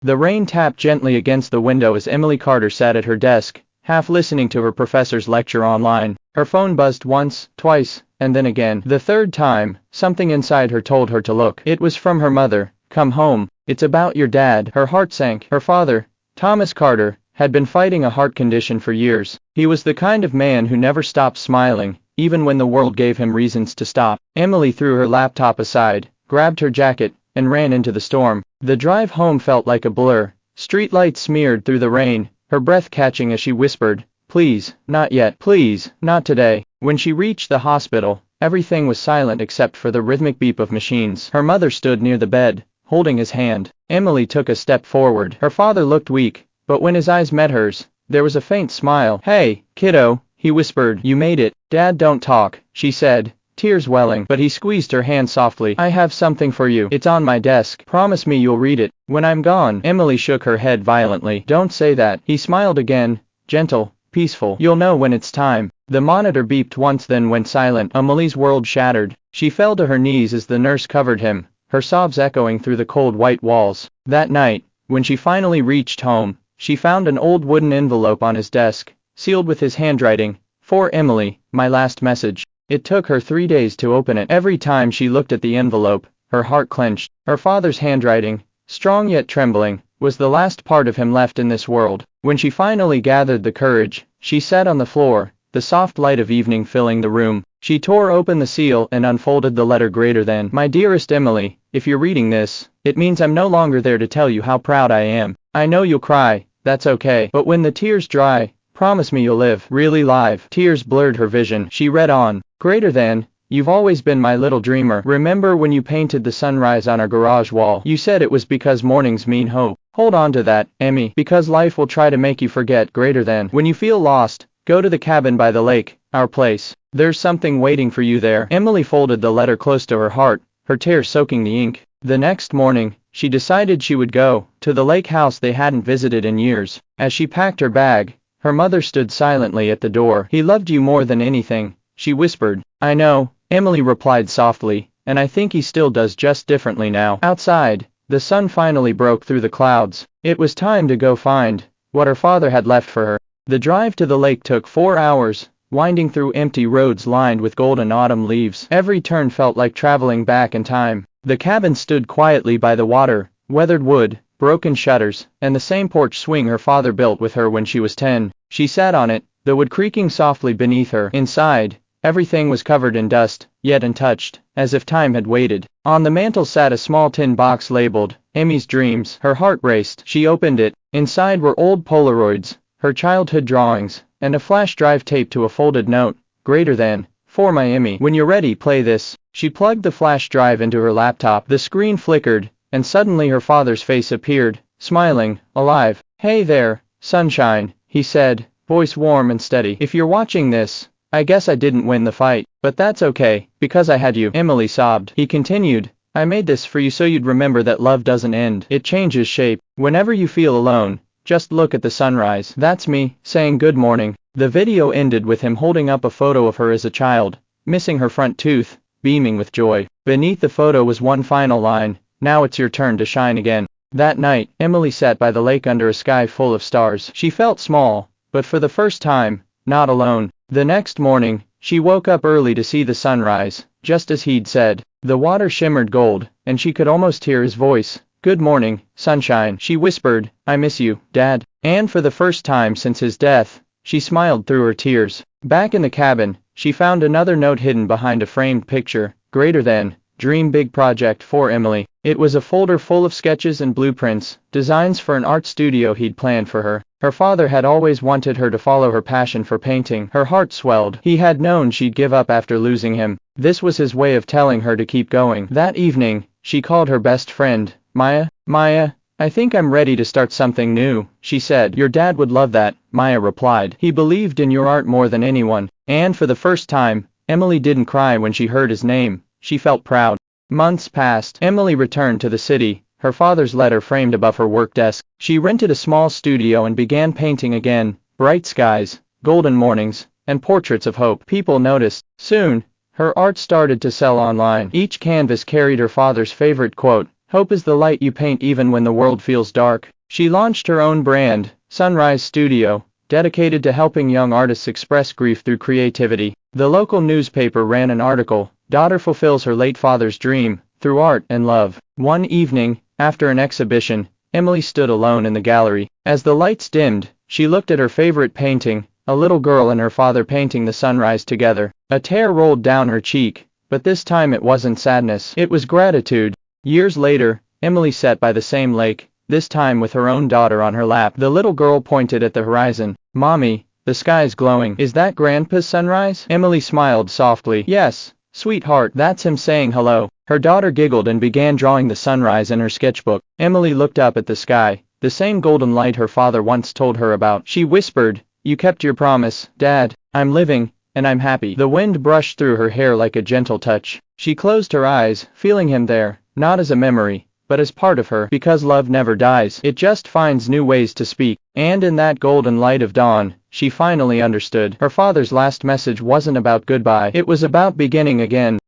The rain tapped gently against the window as Emily Carter sat at her desk, half listening to her professor's lecture online. Her phone buzzed once, twice, and then again. The third time, something inside her told her to look. It was from her mother. "Come home. It's about your dad." Her heart sank. Her father, Thomas Carter, had been fighting a heart condition for years. He was the kind of man who never stopped smiling, even when the world gave him reasons to stop. Emily threw her laptop aside, grabbed her jacket, and ran into the storm. The drive home felt like a blur. Streetlights smeared through the rain, her breath catching as she whispered, "Please, not yet. Please, not today." When she reached the hospital, everything was silent except for the rhythmic beep of machines. Her mother stood near the bed, holding his hand. Emily took a step forward. Her father looked weak, but when his eyes met hers, there was a faint smile. "Hey, kiddo," he whispered. "You made it." "Dad, don't talk," she said, tears welling, but he squeezed her hand softly. "I have something for you. It's on my desk. Promise me you'll read it when I'm gone." Emily shook her head violently. "Don't say that." He smiled again, gentle, peaceful. "You'll know when it's time." The monitor beeped once then went silent. Emily's world shattered. She fell to her knees as the nurse covered him, her sobs echoing through the cold white walls. That night, when she finally reached home, she found an old wooden envelope on his desk, sealed with his handwriting, "For Emily, my last message." It took her 3 days to open it. Every time she looked at the envelope, her heart clenched. Her father's handwriting, strong yet trembling, was the last part of him left in this world. When she finally gathered the courage, she sat on the floor, the soft light of evening filling the room. She tore open the seal and unfolded the letter greater than. "My dearest Emily, if you're reading this, it means I'm no longer there to tell you how proud I am. I know you'll cry, that's okay. But when the tears dry, promise me you'll live. Really live." Tears blurred her vision. She read on. "Greater than, you've always been my little dreamer. Remember when you painted the sunrise on our garage wall? You said it was because mornings mean hope. Hold on to that, Emmy, because life will try to make you forget. Greater than, when you feel lost, go to the cabin by the lake, our place. There's something waiting for you there." Emily folded the letter close to her heart, her tears soaking the ink. The next morning, she decided she would go to the lake house they hadn't visited in years. As she packed her bag, her mother stood silently at the door. "He loved you more than anything," she whispered. "I know," Emily replied softly, "and I think he still does, just differently now." Outside, the sun finally broke through the clouds. It was time to go find what her father had left for her. The drive to the lake took 4 hours, winding through empty roads lined with golden autumn leaves. Every turn felt like traveling back in time. The cabin stood quietly by the water, weathered wood, broken shutters, and the same porch swing her father built with her when she was 10. She sat on it, the wood creaking softly beneath her. Inside, everything was covered in dust, yet untouched, as if time had waited. On the mantel sat a small tin box labeled, "Emmy's Dreams." Her heart raced. She opened it. Inside were old Polaroids, her childhood drawings, and a flash drive taped to a folded note. "Greater than, for my Emmy. When you're ready, play this." She plugged the flash drive into her laptop. The screen flickered, and suddenly her father's face appeared, smiling, alive. "Hey there, sunshine," he said, voice warm and steady. "If you're watching this, I guess I didn't win the fight, but that's okay, because I had you." Emily sobbed. He continued, "I made this for you so you'd remember that love doesn't end. It changes shape. Whenever you feel alone, just look at the sunrise." That's me, saying good morning. The video ended with him holding up a photo of her as a child, missing her front tooth, beaming with joy. Beneath the photo was one final line, "Now it's your turn to shine again." That night, Emily sat by the lake under a sky full of stars. She felt small, but for the first time, not alone. The next morning, she woke up early to see the sunrise, just as he'd said. The water shimmered gold, and she could almost hear his voice. "Good morning, sunshine," she whispered. "I miss you, Dad." And for the first time since his death, she smiled through her tears. Back in the cabin, she found another note hidden behind a framed picture. "Greater than, dream big project for Emily." It was a folder full of sketches and blueprints, designs for an art studio he'd planned for her. Her father had always wanted her to follow her passion for painting. Her heart swelled. He had known she'd give up after losing him. This was his way of telling her to keep going. That evening, she called her best friend, Maya. "Maya, I think I'm ready to start something new," she said. "Your dad would love that," Maya replied. "He believed in your art more than anyone." And for the first time, Emily didn't cry when she heard his name. She felt proud. Months passed. Emily returned to the city, her father's letter framed above her work desk. She rented a small studio and began painting again. Bright skies, golden mornings, and portraits of hope. People noticed. Soon, her art started to sell online. Each canvas carried her father's favorite quote, Hope is the light you paint even when the world feels dark. She launched her own brand, Sunrise Studio, dedicated to helping young artists express grief through creativity. The local newspaper ran an article, "Daughter fulfills her late father's dream, through art and love." One evening, after an exhibition, Emily stood alone in the gallery. As the lights dimmed, she looked at her favorite painting, a little girl and her father painting the sunrise together. A tear rolled down her cheek, but this time it wasn't sadness, it was gratitude. Years later, Emily sat by the same lake, this time with her own daughter on her lap. The little girl pointed at the horizon. "Mommy, the sky's glowing. Is that Grandpa's sunrise?" Emily smiled softly. "Yes, sweetheart, that's him saying hello." Her daughter giggled and began drawing the sunrise in her sketchbook. Emily looked up at the sky, the same golden light her father once told her about. She whispered, "You kept your promise, Dad. I'm living, and I'm happy." The wind brushed through her hair like a gentle touch. She closed her eyes, feeling him there, not as a memory, but as part of her. Because love never dies, it just finds new ways to speak. And in that golden light of dawn, she finally understood. Her father's last message wasn't about goodbye, it was about beginning again.